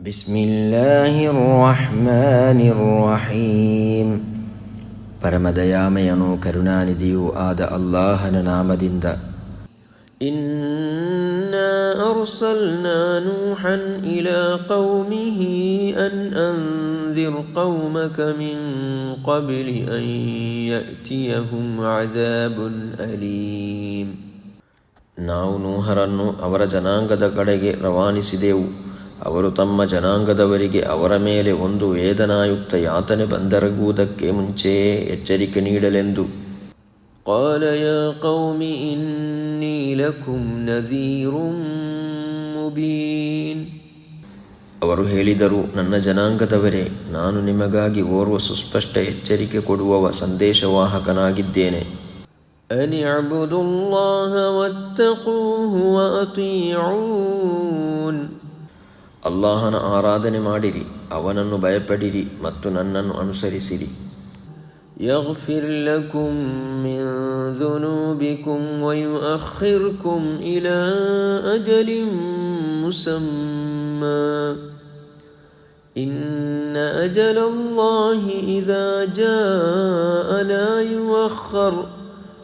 ಬಿಸ್ಮಿಲ್ಲಾಹಿರ್ ರಹ್ಮಾನಿರ್ ರಹೀಮ್. ಪರಮದಯಾಮಯನೂ ಕರುಣಾನಿಧಿಯೂ ಆದ ಅಲ್ಲಾಹನ ನಾಮದಿಂದ. ಇನ್ನಾ ಅರ್ಸಲ್ನಾ ನೂಹನ್ ಇಲಾ ಕೌಮಿಹಿ ಅನ್ ಅಂದಿರ್ ಕೌಮಕ ಮಿನ್ ಕಬ್ಲಿ ಅನ್ ಯಅತಿಯಹುಂ ಅಜಾಬುನ್ ಅಲೀಮ್. ನಾವು ನೂಹರನ್ನು ಅವರ ಜನಾಂಗದ ಕಡೆಗೆ ರವಾನಿಸಿದೆವು. ಅವರು ತಮ್ಮ ಜನಾಂಗದವರಿಗೆ ಅವರ ಮೇಲೆ ಒಂದು ವೇದನಾಯುಕ್ತ ಯಾತನೆ ಬಂದೆರಗುವುದಕ್ಕೆ ಮುಂಚೆಯೇ ಎಚ್ಚರಿಕೆ ನೀಡಲೆಂದು. قال يا قوم إني لكم نذير مبين. ಅವರು ಹೇಳಿದರು, ನನ್ನ ಜನಾಂಗದವರೇ, ನಾನು ನಿಮಗಾಗಿ ಓರ್ವ ಸುಸ್ಪಷ್ಟ ಎಚ್ಚರಿಕೆ ಕೊಡುವವ ಸಂದೇಶವಾಹಕನಾಗಿದ್ದೇನೆ. أن اعبدوا الله واتقوه وأطيعون. ಅಲ್ಲಾಹನ ಆರಾಧನೆ ಮಾಡಿರಿ, ಅವನನ್ನು ಭಯಪಡಿರಿ ಮತ್ತು ನನ್ನನ್ನು ಅನುಸರಿಸಿರಿ. يغفر لكم من ذنوبكم ويؤخركم إلى أجل مسمى إن أجل الله إذا جاء لا يؤخر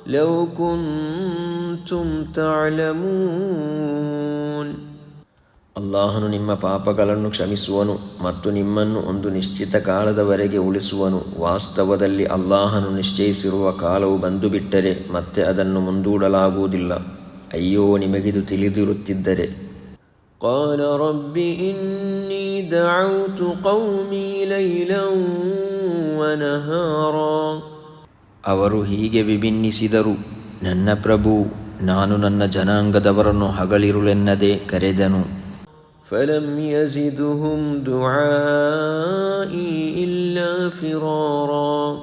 لو كنتم تعلمون. ಅಲ್ಲಾಹನು ನಿಮ್ಮ ಪಾಪಗಳನ್ನು ಕ್ಷಮಿಸುವನು ಮತ್ತು ನಿಮ್ಮನ್ನು ಒಂದು ನಿಶ್ಚಿತ ಕಾಲದವರೆಗೆ ಉಳಿಸುವನು. ವಾಸ್ತವದಲ್ಲಿ ಅಲ್ಲಾಹನು ನಿಶ್ಚಯಿಸಿರುವ ಕಾಲವು ಬಂದು ಬಿಟ್ಟರೆ ಮತ್ತೆ ಅದನ್ನು ಮುಂದೂಡಲಾಗುವುದಿಲ್ಲ. ಅಯ್ಯೋ, ನಿಮಗಿದು ತಿಳಿದಿರುತ್ತಿದ್ದರೆ. قال رب إني دعوت قومي ليلا ونهارا. ಅವರು ಹೀಗೆ ವಿಭಿನ್ನಿಸಿದರು, ನನ್ನ ಪ್ರಭು, ನಾನು ನನ್ನ ಜನಾಂಗದವರನ್ನು ಹಗಲಿರುಳೆನ್ನದೆ ಕರೆದನು. فلم يزدهم دعائي إلا فرارا.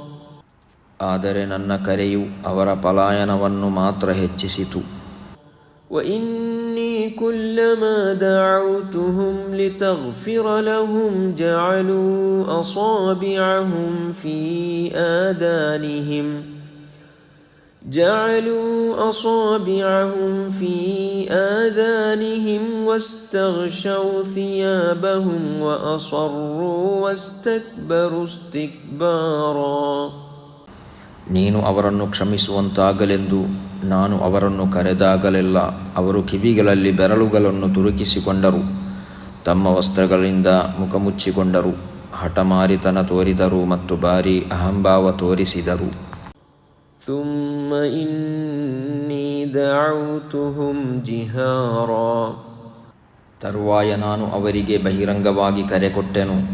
ಆದರೆ ನನ್ನ ಕರೆಯು ಅವರ ಪಲಾಯನವನ್ನು ಮಾತ್ರ ಹೆಚ್ಚಿಸಿತು. وإني كلما دعوتهم لتغفر لهم جعلوا أصابعهم في آذانهم واستغشوا ثيابهم وأصروا واستكبروا استكبارا. ನೀನು ಅವರನ್ನು ಕ್ಷಮಿಸುವಂತಾಗಲೆಂದು ನಾನು ಅವರನ್ನು ಕರೆದಾಗಲೆಲ್ಲ ಅವರು ಕಿವಿಗಳಲ್ಲಿ ಬೆರಳುಗಳನ್ನು ತುರುಕಿಸಿಕೊಂಡರು, ತಮ್ಮ ವಸ್ತ್ರಗಳಿಂದ ಮುಖ ಮುಚ್ಚಿಕೊಂಡರು, ಹಠಮಾರಿತನ ತೋರಿದರು ಮತ್ತು ಭಾರೀ ಅಹಂಭಾವ ತೋರಿಸಿದರು. ثم إني دعوتهم جهارا. ತರುವಾಯ ನಾನು ಅವರಿಗೆ ಬಹಿರಂಗವಾಗಿ ಕರೆ ಕೊಟ್ಟೆನು.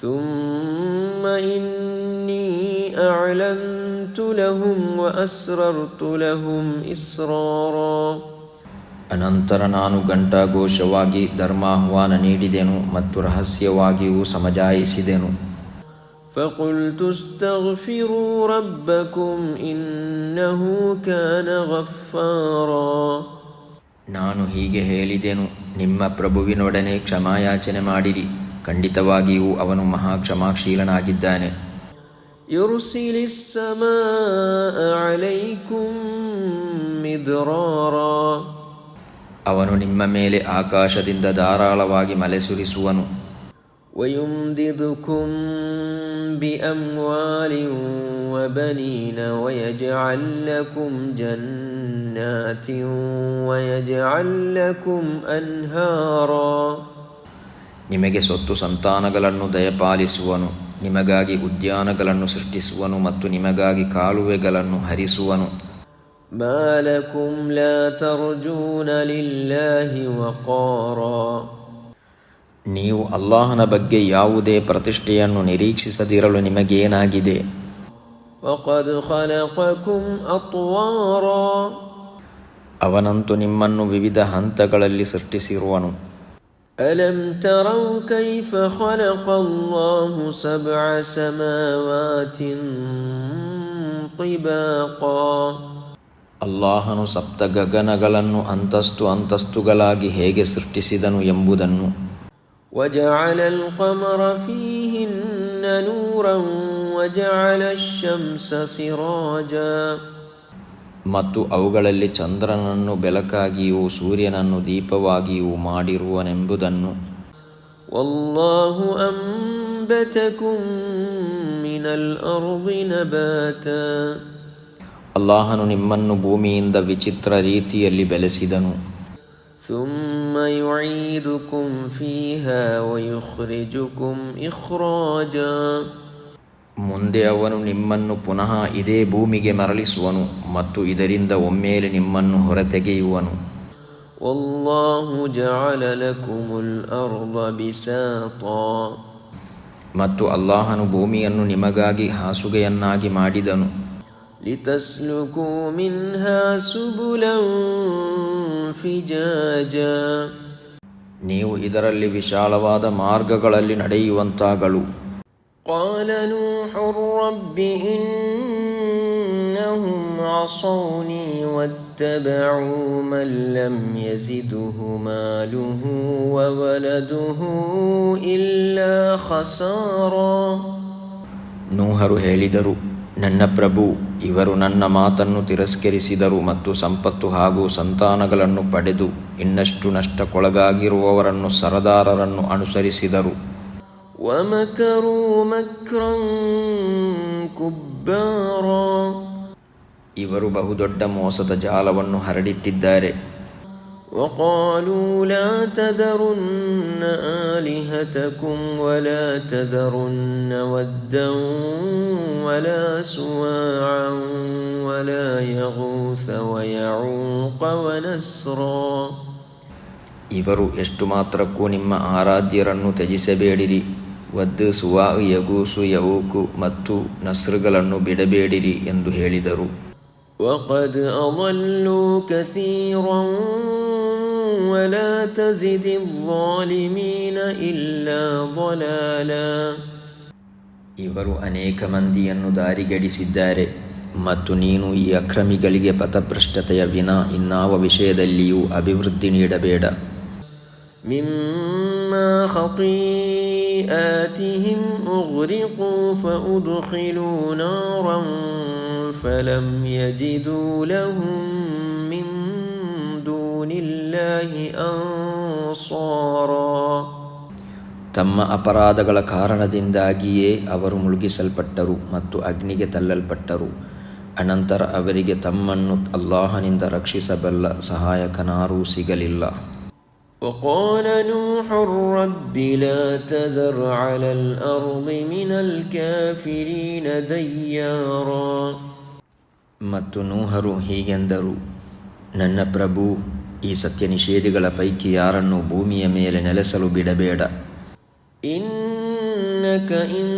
ثم إني أعلنت لهم وأسررت لهم إسرارا. ಅನಂತರ ನಾನು ಘಂಟಾಘೋಷವಾಗಿ ಧರ್ಮಾಹ್ವಾನ ನೀಡಿದೆನು ಮತ್ತು ರಹಸ್ಯವಾಗಿಯೂ ಸಮಜಾಯಿಸಿದೆನು. فقلت استغفروا ربكم إنه كان غفارا. ನಾನು ಹೀಗೆ ಹೇಳಿದೆನು, ನಿಮ್ಮ ಪ್ರಭುವಿನೊಡನೆ ಕ್ಷಮಾಯಾಚನೆ ಮಾಡಿರಿ, ಖಂಡಿತವಾಗಿಯೂ ಅವನು ಮಹಾ ಕ್ಷಮಾಶೀಲನಾಗಿದ್ದಾನೆ. يرسل السماء عليكم مدرارا. ಅವನು ನಿಮ್ಮ ಮೇಲೆ ಆಕಾಶದಿಂದ ಧಾರಾಳವಾಗಿ ಮಳೆ ಸುರಿಸುವನು. ويمددكم بأموال وبنين ويجعل لكم جنات ويجعل لكم أنهارا. ನಿಮಗೆ ಸೊತ್ತು ಸಂತಾನಗಳನ್ನು ದಯಪಾಲಿಸುವನು, ನಿಮಗಾಗಿ ಉದ್ಯಾನಗಳನ್ನು ಸೃಷ್ಟಿಸುವನು ಮತ್ತು ನಿಮಗಾಗಿ ಕಾಲುವೆಗಳನ್ನು ಹರಿಸುವನು. ما لكم لا ترجون لله وقارا. ನೀವು ಅಲ್ಲಾಹನ ಬಗ್ಗೆ ಯಾವುದೇ ಪ್ರತಿಷ್ಠೆಯನ್ನು ನಿರೀಕ್ಷಿಸದಿರಲು ನಿಮಗೇನಾಗಿದೆ? وقد خلقكم أطوارا. ಅವನಂತೂ ನಿಮ್ಮನ್ನು ವಿವಿಧ ಹಂತಗಳಲ್ಲಿ ಸೃಷ್ಟಿಸಿರುವನು. ألم تروا كيف خلق الله 7 سماوات طباقا. ಅಲ್ಲಾಹನು ಸಪ್ತ ಗಗನಗಳನ್ನು ಅಂತಸ್ತುಗಳಾಗಿ ಹೇಗೆ ಸೃಷ್ಟಿಸಿದನು ಎಂಬುದನ್ನು. وجعل القمر فيهن نورا وجعل الشمس سراجا. ಮತ್ತು ಅವುಗಳಲ್ಲಿ ಚಂದ್ರನನ್ನು ಬೆಳಕಾಗಿಯೂ ಸೂರ್ಯನನ್ನು ದೀಪವಾಗಿಯೂ ಮಾಡಿರುವನೆಂಬುದನ್ನು. والله أنبتكم من الأرض نباتا ಅಲ್ಲಾಹನು ನಿಮ್ಮನ್ನು ಭೂಮಿಯಿಂದ ವಿಚಿತ್ರ ರೀತಿಯಲ್ಲಿ ಬೆಳೆಸಿದನು. ثم يعيدكم فيها ويخرجكم إخراجا ಮುಂದೆ ಅವನು ನಿಮ್ಮನ್ನು ಪುನಃ ಇದೇ ಭೂಮಿಗೆ ಮರಳಿಸುವನು ಮತ್ತು ಇದರಿಂದ ಒಮ್ಮೆಲೆ ನಿಮ್ಮನ್ನು ಹೊರತೆಗೆಯುವನು. والله جعل لكم الأرض بساطا ಮತ್ತು ಅಲ್ಲಾಹನು ಭೂಮಿಯನ್ನು ನಿಮಗಾಗಿ ಹಾಸುಗೆಯನ್ನಾಗಿ ಮಾಡಿದನು. لتسلكوا منها سبلا فجاجا ನೀವು ಇದರಲ್ಲಿ ವಿಶಾಲವಾದ ಮಾರ್ಗಗಳಲ್ಲಿ ನಡೆಯುವಂತಾಗಲು. قال نوح رب إنهم عصوني واتبعوا من لم يزده ماله وولده إلا خسارا ನೂಹರು ಹೇಳಿದರು, ನನ್ನ ಪ್ರಭು, ಇವರು ನನ್ನ ಮಾತನ್ನು ತಿರಸ್ಕರಿಸಿದರು ಮತ್ತು ಸಂಪತ್ತು ಹಾಗೂ ಸಂತಾನಗಳನ್ನು ಪಡೆದು ಇನ್ನಷ್ಟು ನಷ್ಟಕ್ಕೊಳಗಾಗಿರುವವರನ್ನು ಸರದಾರರನ್ನು ಅನುಸರಿಸಿದರು. ومكروا مكرا كبارا ಇವರು ಬಹುದೊಡ್ಡ ಮೋಸದ ಜಾಲವನ್ನು ಹರಡಿಟ್ಟಿದ್ದಾರೆ. وقالوا لا تذرن آلهتكم ولا تذرن ودا ولا سواعا ولا يغوث ويعوق ونسرا ಇವರು ಎಷ್ಟು ಮಾತ್ರಕ್ಕೂ ನಿಮ್ಮ ಆರಾಧ್ಯರನ್ನು ತ್ಯಜಿಸಬೇಡಿರಿ, ವದ್, ಸುವಾ, ಯಗೂಸು, ಯೌಕು ಮತ್ತು ನಸ್ರುಗಳನ್ನು ಬಿಡಬೇಡಿರಿ ಎಂದು ಹೇಳಿದರು. وقد أضلوا كثيرا ولا تزد الظالمين إلا ضلالا ಇವರು ಅನೇಕ ಮಂದಿಯನ್ನು ದಾರಿಗೆಡಿಸಿದ್ದಾರೆ ಮತ್ತು ನೀನು ಈ ಅಕ್ರಮಿಗಳಿಗೆ ಪಥಭ್ರಷ್ಟತೆಯ ವಿನಾ ಇನ್ನಾವ ವಿಷಯದಲ್ಲಿಯೂ ಅಭಿವೃದ್ಧಿ ನೀಡಬೇಡ. مما خطيئاتهم أغرقوا فأدخلوا نارا فلم يجدوا لهم من دون الله أنصارا ತಮ್ಮ ಅಪರಾಧಗಳ ಕಾರಣದಿಂದಾಗಿಯೇ ಅವರು ಮುಳುಗಿಸಲ್ಪಟ್ಟರು ಮತ್ತು ಅಗ್ನಿಗೆ ತಳ್ಳಲ್ಪಟ್ಟರು. ಅನಂತರ ಅವರಿಗೆ ತಮ್ಮನ್ನು ಅಲ್ಲಾಹನಿಂದ ರಕ್ಷಿಸಬಲ್ಲ ಸಹಾಯಕನಾರೂ ಸಿಗಲಿಲ್ಲ. وقال نوح رب لا تذر على الأرض من الكافرين ديارا ಮತ್ತು ನೂಹರು ಹೀಗೆಂದರು, ನನ್ನ ಪ್ರಭು, ಈ ಸತ್ಯ ನಿಷೇಧಿಗಳ ಪೈಕಿ ಯಾರನ್ನು ಭೂಮಿಯ ಮೇಲೆ ನೆಲೆಸಲು ಬಿಡಬೇಡ. إنك إن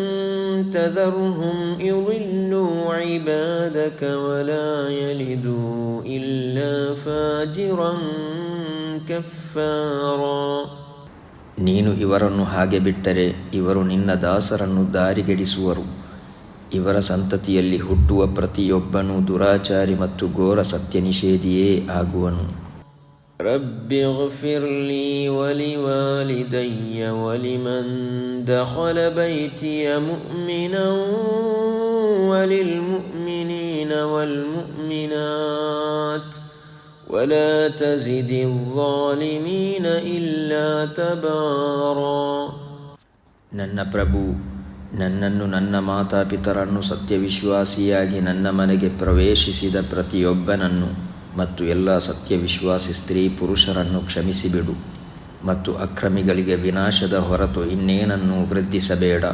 تذرهم يضلوا عبادك ولا يلدوا إلا فاجرا كفارا ನೀನು ಇವರನ್ನು ಹಾಗೆ ಬಿಟ್ಟರೆ ಇವರು ನಿನ್ನ ದಾಸರನ್ನು ದಾರಿಗೆಡಿಸುವರು. ಇವರ ಸಂತತಿಯಲ್ಲಿ ಹುಟ್ಟುವ ಪ್ರತಿಯೊಬ್ಬನೂ ದುರಾಚಾರಿ ಮತ್ತು ಘೋರ ಸತ್ಯ ನಿಷೇಧಿಯೇ ಆಗುವನು. رب اغفر لي ولوالدي ولمن دخل بيتي مؤمنا وللمؤمنين والمؤمنات ولا تزد الظالمين إلا تبارا ನನ್ನ ಪ್ರಭು, ನನ್ನನ್ನು, ನನ್ನ ಮಾತಾಪಿತರನ್ನು, ಸತ್ಯವಿಶ್ವಾಸಿಯಾಗಿ ನನ್ನ ಮನೆಗೆ ಪ್ರವೇಶಿಸಿದ ಪ್ರತಿಯೊಬ್ಬನನ್ನು ಮತ್ತು ಎಲ್ಲ ಸತ್ಯವಿಶ್ವಾಸಿ ಸ್ತ್ರೀ ಪುರುಷರನ್ನು ಕ್ಷಮಿಸಿಬಿಡು ಮತ್ತು ಅಕ್ರಮಿಗಳಿಗೆ ವಿನಾಶದ ಹೊರತು ಇನ್ನೇನನ್ನೂ ವೃದ್ಧಿಸಬೇಡ.